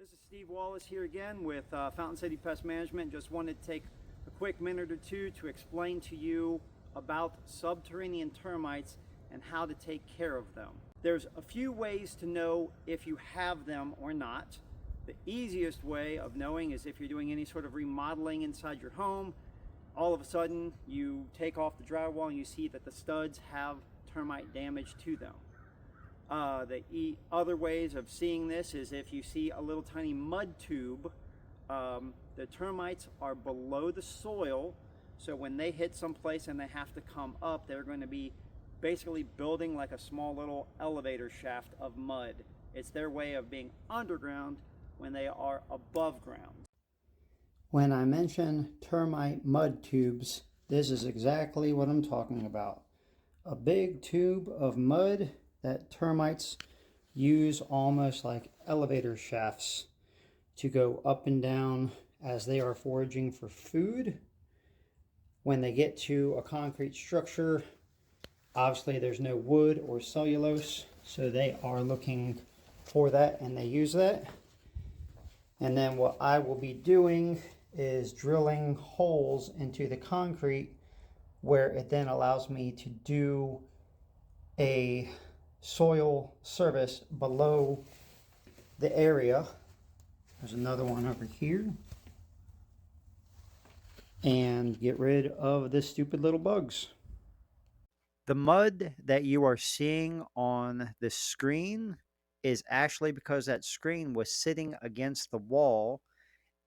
This is Steve Wallace here again with Fountain City Pest Management. Just wanted to take a quick minute or two to explain to you about subterranean termites and how to take care of them. There's a few ways to know if you have them or not. The easiest way of knowing is if you're doing any sort of remodeling inside your home. All of a sudden you take off the drywall and you see that the studs have termite damage to them. The other ways of seeing this is if you see a little tiny mud tube. The termites are below the soil, so when they hit someplace and they have to come up, they're going to be basically building like a small little elevator shaft of mud. It's their way of being underground when they are above ground. When I mention termite mud tubes, this is exactly what I'm talking about. A big tube of mud that termites use almost like elevator shafts to go up and down as they are foraging for food. When they get to a concrete structure, obviously there's no wood or cellulose, so they are looking for that and they use that. And then what I will be doing is drilling holes into the concrete where it then allows me to do a soil service below the area. There's another one over here. And get rid of the stupid little bugs. The mud that you are seeing on the screen is actually because that screen was sitting against the wall,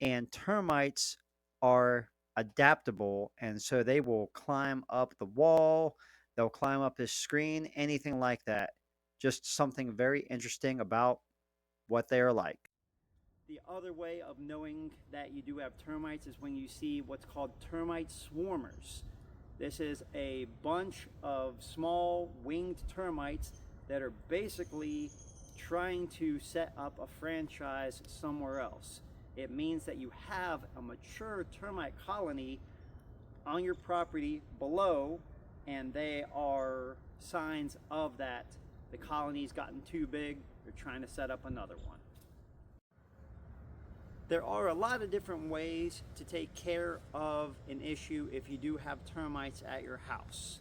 and termites are adaptable, and so they will climb up the wall, they'll climb up this screen, anything like that. Just something very interesting about what they are like. The other way of knowing that you do have termites is when you see what's called termite swarmers. This is a bunch of small winged termites that are basically trying to set up a franchise somewhere else. It means that you have a mature termite colony on your property below, and they are signs of that. The colony's gotten too big, they're trying to set up another one. There are a lot of different ways to take care of an issue if you do have termites at your house.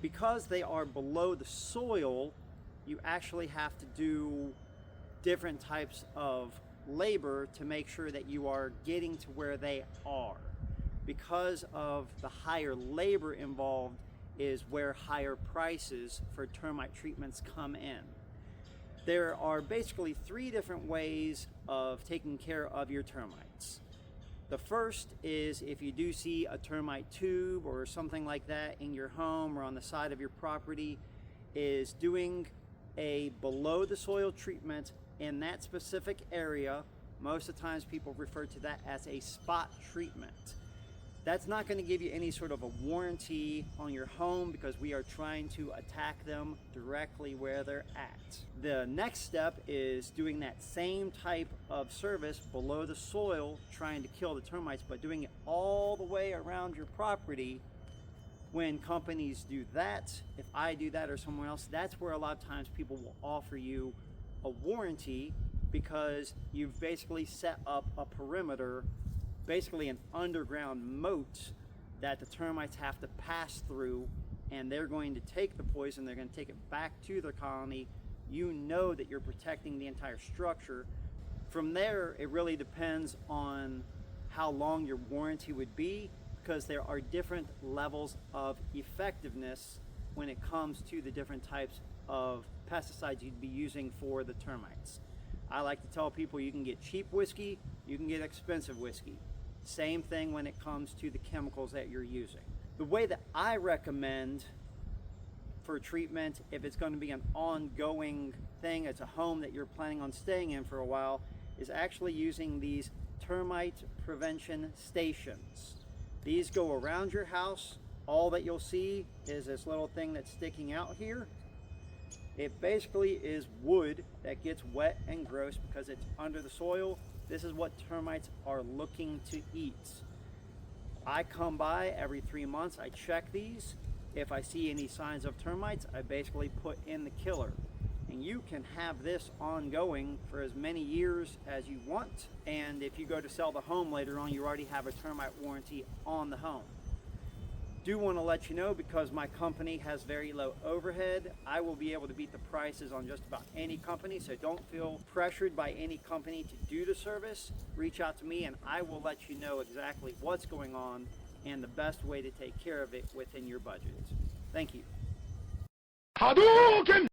Because they are below the soil, you actually have to do different types of labor to make sure that you are getting to where they are. Because of the higher labor involved is where higher prices for termite treatments come in. There are basically three different ways of taking care of your termites. The first is if you do see a termite tube or something like that in your home or on the side of your property, is doing a below the soil treatment in that specific area. Most of the times people refer to that as a spot treatment. That's not going to give you any sort of a warranty on your home because we are trying to attack them directly where they're at. The next step is doing that same type of service below the soil, trying to kill the termites, but doing it all the way around your property. When companies do that, if I do that or someone else, that's where a lot of times people will offer you a warranty because you've basically set up a perimeter, basically an underground moat that the termites have to pass through, and they're going to take the poison, they're going to take it back to their colony. You know that you're protecting the entire structure. From there, it really depends on how long your warranty would be, because there are different levels of effectiveness when it comes to the different types of pesticides you'd be using for the termites. I like to tell people you can get cheap whiskey, you can get expensive whiskey. Same thing when it comes to the chemicals that you're using. The way that I recommend for treatment, if it's going to be an ongoing thing, it's a home that you're planning on staying in for a while, is actually using these termite prevention stations. These go around your house. All that you'll see is this little thing that's sticking out here. It basically is wood that gets wet and gross because it's under the soil. This is what termites are looking to eat. I come by every 3 months, I check these. If I see any signs of termites, I basically put in the killer. and you can have this ongoing for as many years as you want. And if you go to sell the home later on, you already have a termite warranty on the home. Do want to let you know, because my company has very low overhead, I will be able to beat the prices on just about any company. So don't feel pressured by any company to do the service. Reach out to me and I will let you know exactly what's going on and the best way to take care of it within your budget. Thank you. Hadouken!